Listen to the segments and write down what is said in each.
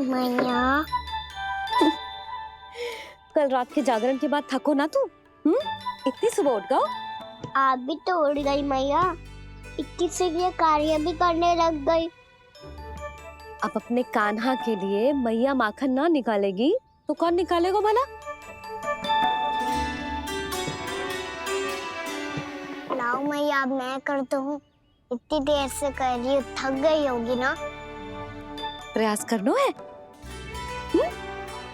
मैया कल रात के जागरण के बाद थको ना तू? इतनी सुबह उठ गओ? आप भी तो उड़ गई मैया, इतनी से ये कार्य भी करने लग गई। अब अपने कान्हा के लिए मैया माखन ना निकालेगी तो कौन निकालेगा भला? लाओ मैया, अब मैं करता हूँ। इतनी देर से कर रही हूँ, थक गई होगी ना। प्रयास करना है।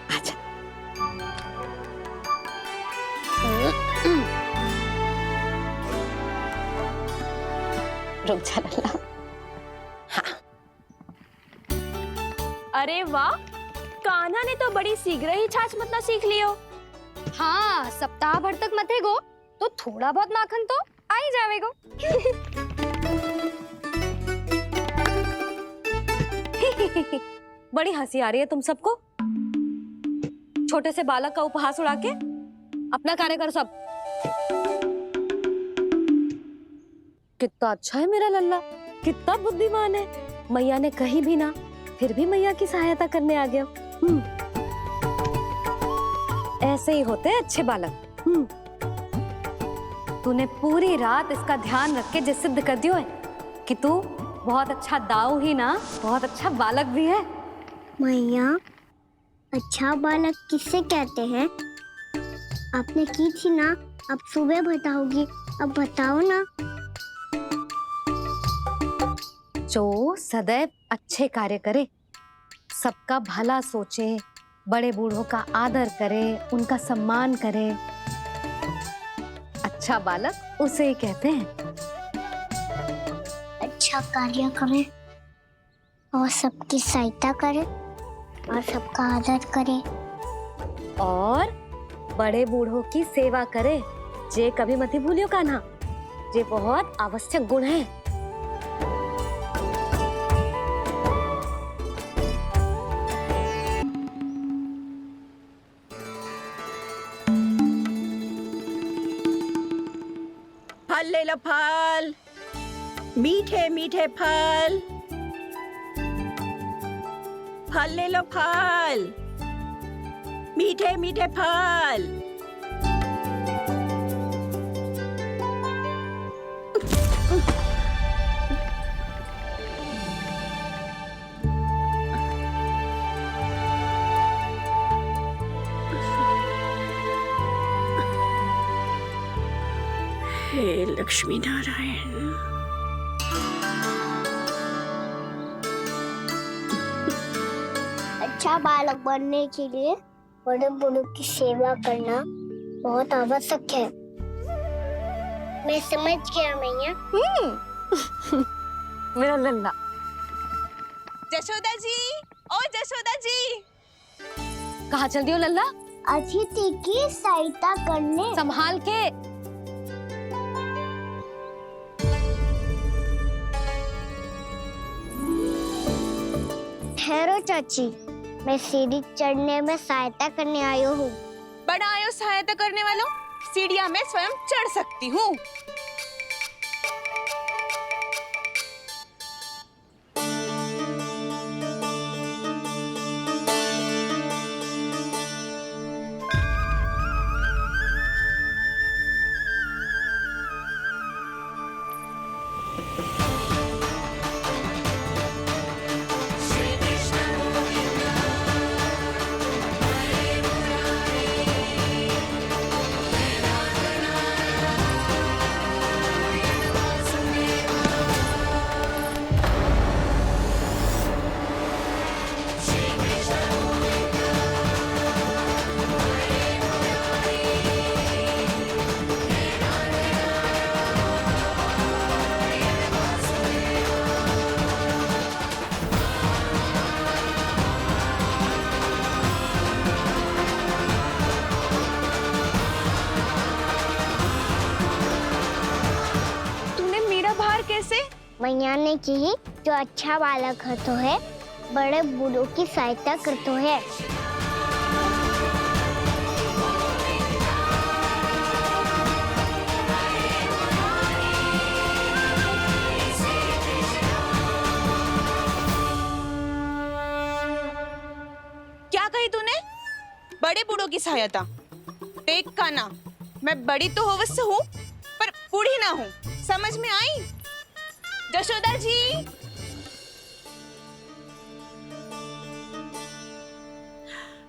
आजा। रुक जा लल्ला। हाँ। अरे वाह, कान्हा ने तो बड़ी शीघ्र ही छाछ मतना सीख लियो। हाँ, सप्ताह भर तक मथे गो तो थोड़ा बहुत माखन तो आ ही जावेगो। बड़ी हंसी आ रही है तुम सबको। छोटे से बालक का उपहास उड़ा के अपना कार्य करो सब। कितना अच्छा है मेरा लल्ला, कितना बुद्धिमान है। मैया ने कही भी ना, फिर भी मैया की सहायता करने आ गया। ऐसे ही होते हैं अच्छे बालक। तूने पूरी रात इसका ध्यान रख के जिस सिद्ध कर दियो है कि तू बहुत अच्छा दाऊ ही ना, बहुत अच्छा बालक भी है। मैया, अच्छा बालक किससे कहते हैं? आपने की थी ना, अब सुबह बताओगी, अब बताओ ना। जो सदैव अच्छे कार्य करे, सबका भला सोचे, बड़े बूढ़ों का आदर करे, उनका सम्मान करे, अच्छा बालक उसे ही कहते हैं। अच्छा कार्य करे और सबकी सहायता करे और सबका आदर करे और बड़े बूढ़ों की सेवा करे। जे कभी मत भूलियो कान्हा, जे बहुत आवश्यक गुण है। फल ले लो, फल, मीठे मीठे फल। फल ले लो, फल, मीठे मीठे फल। हे लक्ष्मी नारायण। अच्छा बालक बनने के लिए बड़े बूढ़ों की सेवा करना बहुत आवश्यक है। मैं समझ गया मैया। मेरा लल्ला। जशोदा जी, ओ जशोदा जी। कहाँ चल दियो लल्ला? अतिथि की सहायता करने। संभाल के। ठहरो चाची, मैं सीढ़ी चढ़ने में सहायता करने आई हूँ। बड़ा आयो सहायता करने वालों, सीढ़ियां मैं स्वयं चढ़ सकती हूँ। मैया ने की, जो अच्छा बालक होतो है बड़े बूढ़ों की सहायता करतो है। बड़े बूढ़ों की सहायता। टेक काना, मैं बड़ी तो अवश्य हूँ पर बूढ़ी ना हूँ, समझ में आई? जशोदा जी।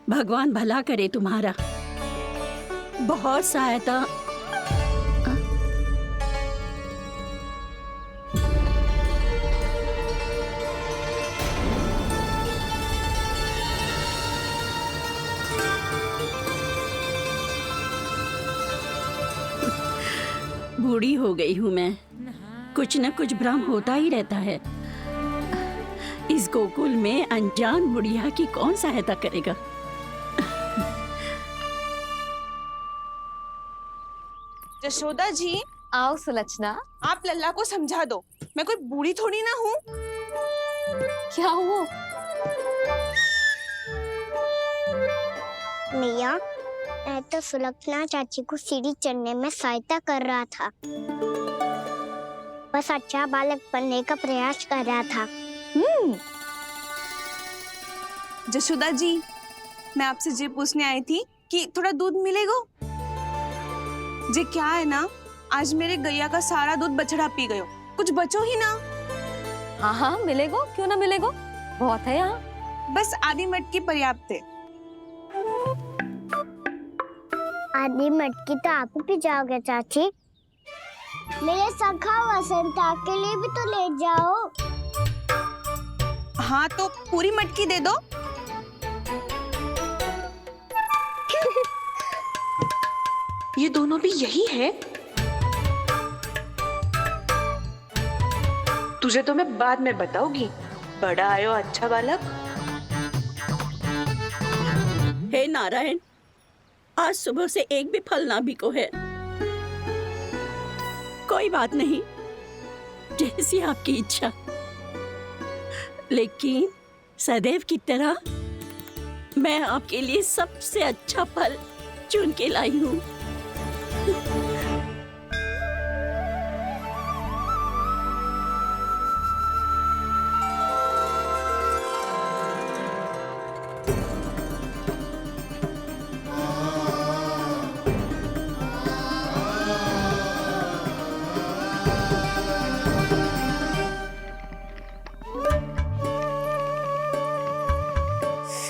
भगवान भला करे तुम्हारा। बहुत सहायता। बूढ़ी हो गई हूँ मैं, कुछ न कुछ भ्रम होता ही रहता है। इस गोकुल में अनजान बुढ़िया की कौन सहायता करेगा? जशोदा जी, आओ सुलक्षणा। आप लल्ला को समझा दो, मैं कोई बूढ़ी थोड़ी ना हूँ। क्या हुआ? मैया, मैं तो सुलक्षणा चाची को सीढ़ी चढ़ने में सहायता कर रहा था, बस अच्छा बालक बनने का प्रयास कर रहा था। जशोदा जी, मैं आपसे ये पूछने आई थी कि थोड़ा दूध मिलेगा? जे क्या है ना, आज मेरे गैया का सारा दूध बछड़ा पी गयो, कुछ बचो ही ना। हाँ हाँ मिलेगो, क्यों ना मिलेगो, बहुत है यहाँ। बस आधी मटकी पर्याप्त है। आधी मटकी तो आप ही पी जाओगे चाची। मेरे सखा वसंता के लिए भी तो ले जाओ। हाँ तो पूरी मटकी दे दो। ये दोनों भी यही है। तुझे तो मैं बाद में बताऊंगी। बड़ा आयो अच्छा बालक। हे नारायण, आज सुबह से एक भी फल ना बिको है। कोई बात नहीं, जैसी आपकी इच्छा, लेकिन सदैव की तरह मैं आपके लिए सबसे अच्छा फल चुन के लाई हूँ।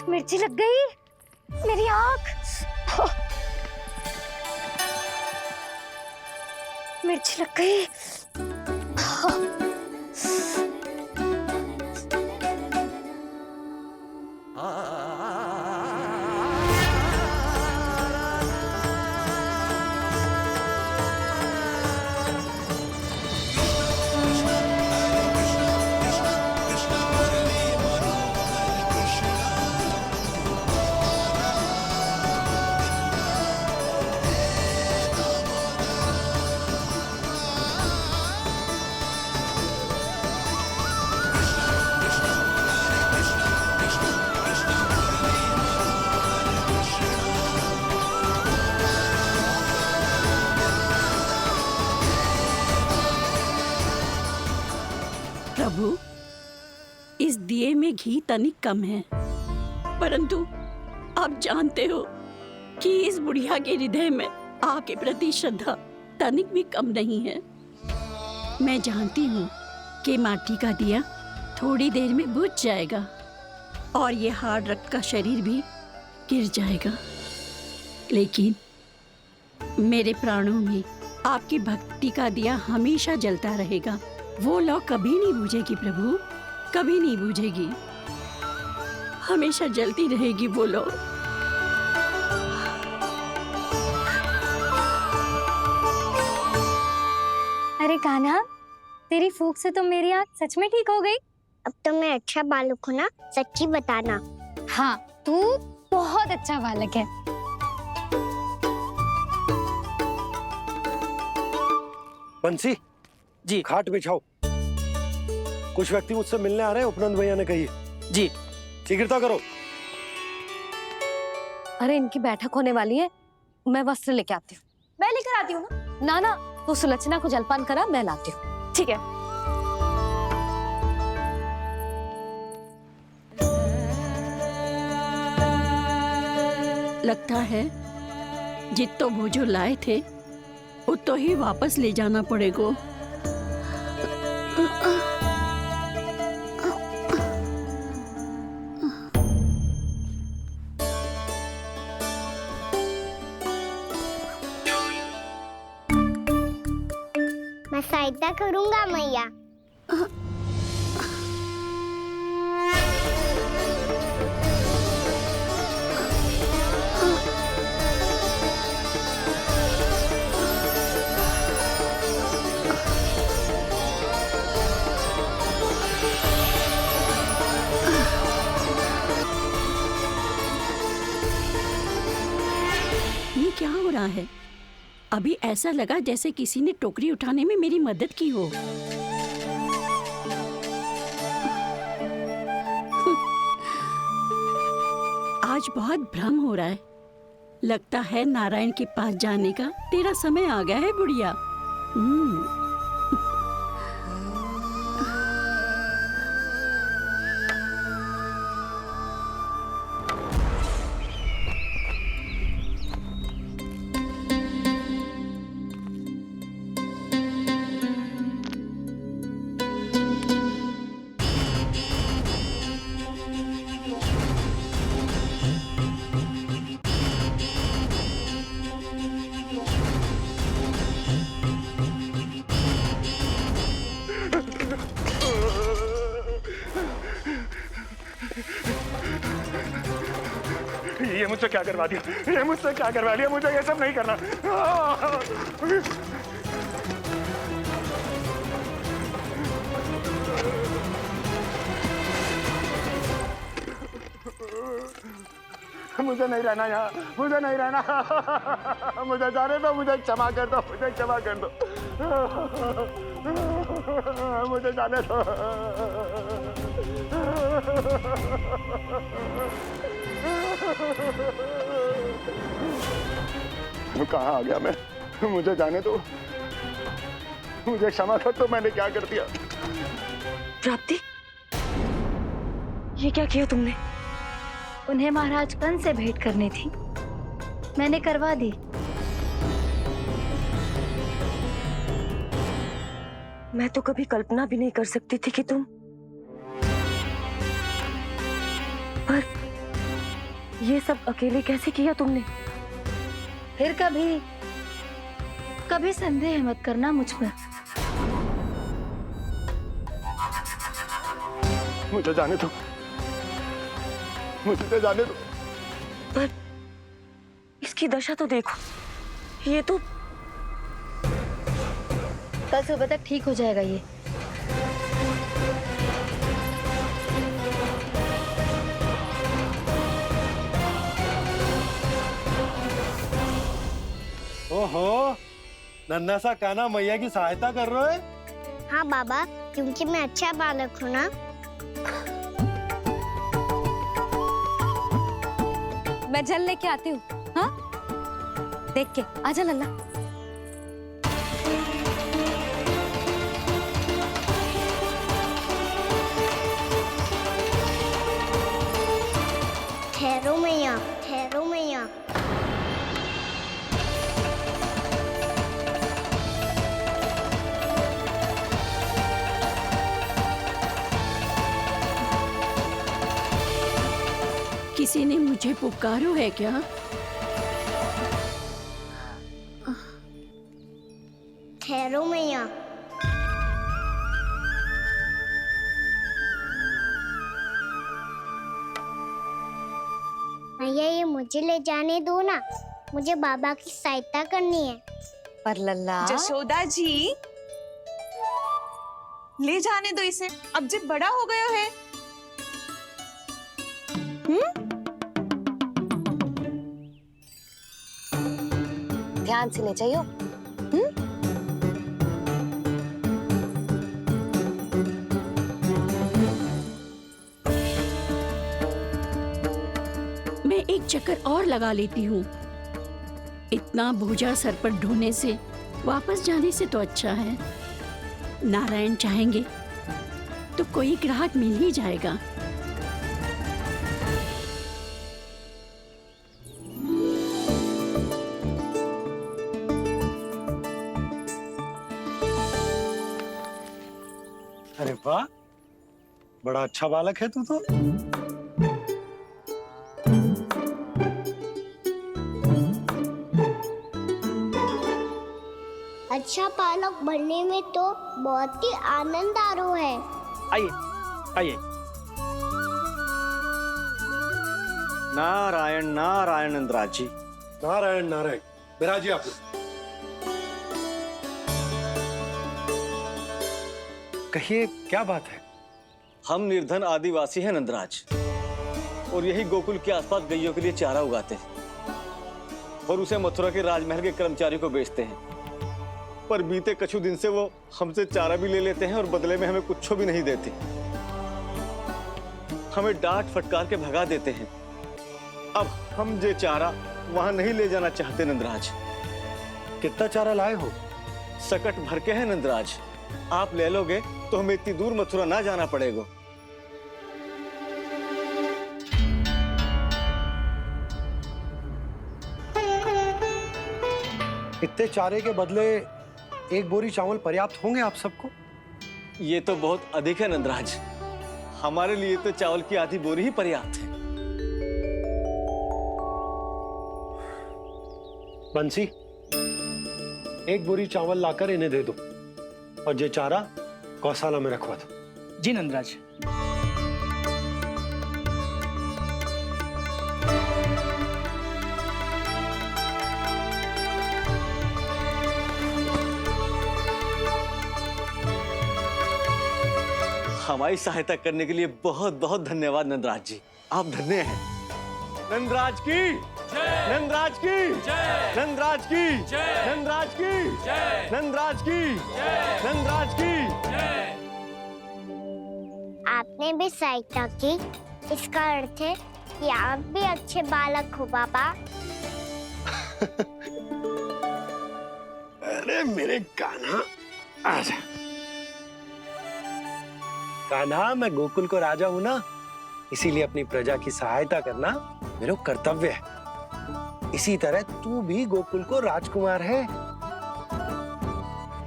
मिर्ची लग गई मेरी आँख। मिर्ची लग गई। प्रभु, इस दिए में घी तनिक कम है, परंतु आप जानते हो कि इस बुढ़िया के हृदय में आपके प्रति श्रद्धा तनिक भी कम नहीं है। मैं जानती हूँ कि माटी का दिया थोड़ी देर में बुझ जाएगा और ये हार्ड रक्त का शरीर भी गिर जाएगा, लेकिन मेरे प्राणों में आपकी भक्ति का दिया हमेशा जलता रहेगा। वो लौ कभी नहीं बुझेगी प्रभु, कभी नहीं बुझेगी, हमेशा जलती रहेगी वो लौ। अरे कान्हा, तेरी फूंक से तो मेरी आँख सच में ठीक हो गई। अब तो मैं अच्छा बालक हूँ ना, सच्ची बताना। हाँ, तू बहुत अच्छा बालक है। बंसी जी। खाट बिछाओ। कुछ व्यक्ति मुझसे मिलने आ रहे हैं, उपनंद भैया ने कही। जी। शीघ्रता करो। अरे इनकी बैठक होने वाली है, मैं वस्त्र लेके आती हूँ। मैं लेकर आती हूँ ना। ना ना, तो सुलक्षणा को जलपान करा, मैं लाती हूँ। ठीक है। लगता है जितो बोझो लाए थे उतो ही वापस ले जाना पड़ेगा। मैं सहायता करूंगा मैया। ये क्या हो रहा है? अभी ऐसा लगा जैसे किसी ने टोकरी उठाने में मेरी मदद की हो। आज बहुत भ्रम हो रहा है। लगता है नारायण के पास जाने का तेरा समय आ गया है बुढ़िया। ये मुझसे क्या करवा दिया? ये मुझसे क्या करवा लिया? मुझे ये सब नहीं करना। मुझे नहीं रहना यहाँ, मुझे नहीं रहना। मुझे जाने दो, मुझे क्षमा कर दो, मुझे क्षमा कर दो, मुझे जाने दो। कहाँ आ गया मैं? मुझे जाने दो, मुझे क्षमा कर दो। मैंने क्या कर दिया? प्राप्ति, ये क्या किया तुमने? उन्हें महाराज कंस से भेंट करनी थी, मैंने करवा दी। मैं तो कभी कल्पना भी नहीं कर सकती थी कि तुम, पर ये सब अकेले कैसे किया तुमने? फिर कभी संदेह मत करना मुझ पर। मुझे जाने दो, मुझे जाने दो। पर इसकी दशा तो देखो, ये तो कल सुबह तक ठीक हो जाएगा ये। ओहो, नन्हा सा कान्हा मैया की सहायता कर रहे हो? हाँ बाबा, क्योंकि मैं अच्छा बालक हूँ ना। मैं जल लेके आती हूँ। हाँ, देख के आजा लल्ला। ठहरो मैया, ठहरो मैया। किसी ने मुझे पुकारो है क्या? ठहरो मैया। मैया, ये मुझे ले जाने दो ना, मुझे बाबा की सहायता करनी है। पर लल्ला, जशोदा जी, ले जाने दो इसे, अब जब बड़ा हो गया है। ध्यान से ले जाइयो। मैं एक चक्कर और लगा लेती हूँ। इतना बोझा सर पर ढोने से वापस जाने से तो अच्छा है नारायण चाहेंगे तो कोई ग्राहक मिल ही जाएगा। बड़ा अच्छा बालक है तू तो। अच्छा बालक बनने में तो बहुत ही आनंद आ रहा है। आइए आइए। नारायण नारायण नंदराज जी। नारायण नारायण। बिराजिए आप। कहिए क्या बात है? हम निर्धन आदिवासी हैं नंदराज, और यही गोकुल के आसपास गैयों के लिए चारा उगाते हैं और उसे मथुरा के राजमहल के कर्मचारी को बेचते हैं। पर बीते कुछ दिन से वो हमसे चारा भी ले लेते हैं और बदले में हमें कुछ भी नहीं देते। हमें डांट फटकार के भगा देते हैं। अब हम ये चारा वहां नहीं ले जाना चाहते नंदराज। कितना चारा लाए हो? सकट भर के है नंदराज। आप ले लोगे तो हमें इतनी दूर मथुरा ना जाना पड़ेगा। इतने चारे के बदले एक बोरी चावल पर्याप्त होंगे आप सबको? ये तो बहुत अधिक है नंदराज। हमारे लिए तो चावल की आधी बोरी ही पर्याप्त है। बंसी, एक बोरी चावल लाकर इन्हें दे दो और ये चारा गौशाला में रखवा दो। जी नंदराज। हमारी सहायता करने के लिए बहुत बहुत धन्यवाद नंदराज जी। आप धन्य हैं। नंदराज की नंदराज की नंदराज की नंदराज की नंदराज की नंदराज की। आपने भी सहायता की, इसका अर्थ है कि आप भी अच्छे बालक हो बाबा। अरे मेरे कान्हा, आजा। कान्हा, मैं गोकुल को राजा हूं ना, इसीलिए अपनी प्रजा की सहायता करना मेरा कर्तव्य है। इसी तरह तू भी गोकुल को राजकुमार है।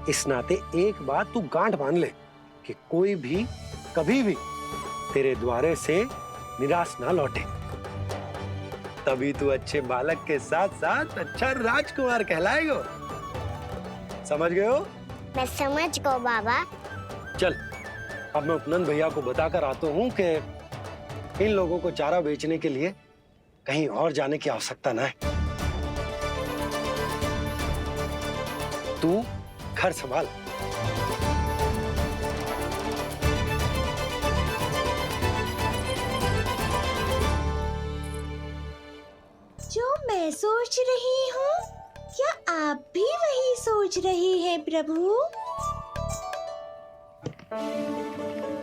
इस नाते एक बात तू गांठ बांध ले कि कोई भी कभी भी तेरे द्वारे से निराश ना लौटे। तभी तू अच्छे बालक के साथ साथ अच्छा राजकुमार कहलाएगा। समझ गए हो? मैं समझ गया बाबा। चल, अब मैं उपनंद भैया को बताकर आता हूँ कि इन लोगों को चारा बेचने के लिए कहीं और जाने की आवश्यकता ना है। तू घर संभाल। जो मैं सोच रही हूँ, क्या आप भी वही सोच रही हैं प्रभु?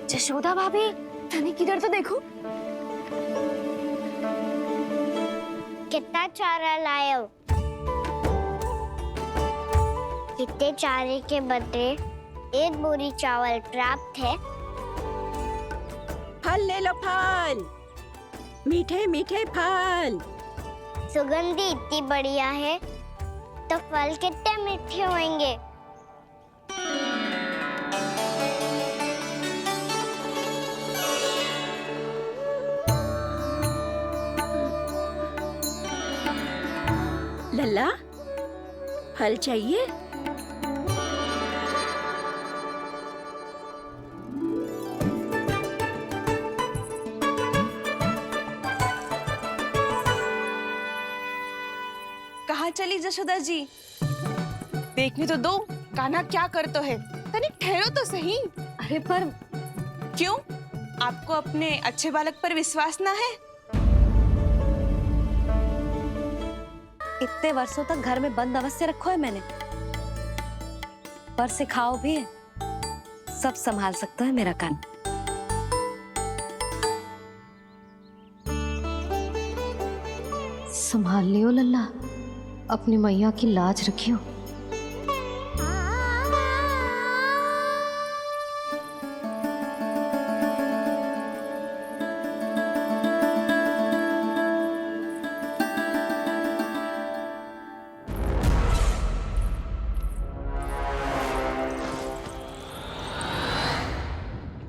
जशोदा भाभी, तनिक किधर तो देखो। कितना चारा लाए हो? कितने चारे के बदले एक बोरी चावल प्राप्त है। फल ले लो, फल, मीठे मीठे फल। सुगंधी इतनी बढ़िया है तो फल कितने मीठे होंगे। लल्ला, फल चाहिए? कहाँ चली जशोदा जी? देखने तो दो कान्हा क्या करता है। तनिक ठहरो तो सही। अरे पर क्यों? आपको अपने अच्छे बालक पर विश्वास ना है? इतने वर्षों तक घर में बंद अवश्य रखो है मैंने, पर सिखाओ भी है। सब संभाल सकता है मेरा कान। संभाल लियो लल्ला, अपनी मैया की लाज रखियो।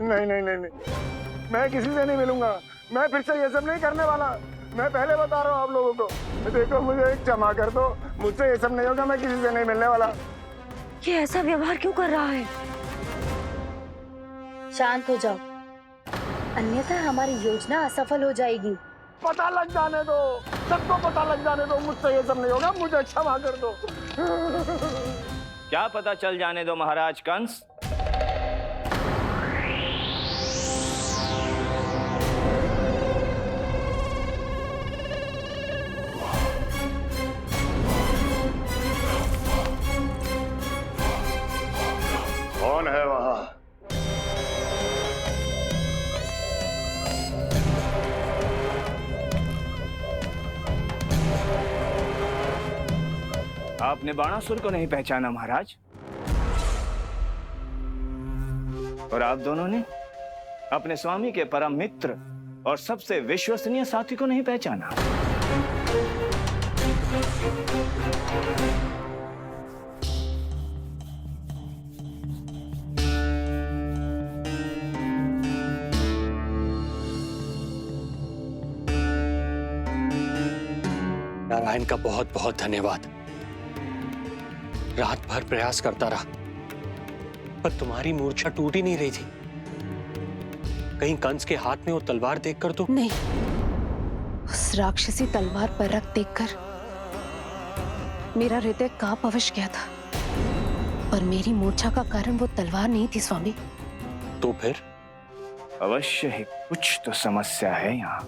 नहीं नहीं नहीं नहीं, मैं किसी से नहीं मिलूंगा। मैं फिर से ये सब नहीं करने वाला। मैं पहले बता रहा हूँ आप लोगों को। देखो मुझे एक क्षमा कर दो, मुझसे ये सब नहीं होगा, मैं किसी से नहीं मिलने वाला। ये ऐसा व्यवहार क्यों कर रहा है? शांत हो जाओ, अन्यथा हमारी योजना असफल हो जाएगी। पता लग जाने दो, सबको पता लग जाने दो, मुझसे ये सब नहीं होगा, मुझे क्षमा कर दो। क्या पता चल जाने दो महाराज कंस? कौन है वहां? आपने बाणासुर को नहीं पहचाना महाराज? और आप दोनों ने अपने स्वामी के परम मित्र और सबसे विश्वसनीय साथी को नहीं पहचाना? नारायण का बहुत बहुत धन्यवाद। रात भर प्रयास करता रहा, पर तुम्हारी मूर्छा टूट ही नहीं रही थी। कहीं कंस के हाथ में वो तलवार देखकर तो नहीं, उस राक्षसी तलवार पर रख देखकर मेरा हृदय कांप अवश्य गया था, पर मेरी मूर्छा का कारण वो तलवार नहीं थी स्वामी। तो फिर? अवश्य ही कुछ तो समस्या है यहाँ।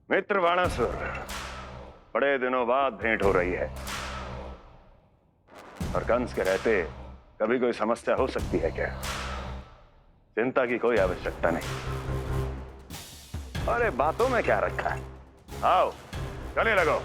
मित्र बाणासुर, बड़े दिनों बाद भेंट हो रही है, और कंस के रहते कभी कोई समस्या हो सकती है क्या? चिंता की कोई आवश्यकता नहीं। अरे बातों में क्या रखा है, आओ गले लगो।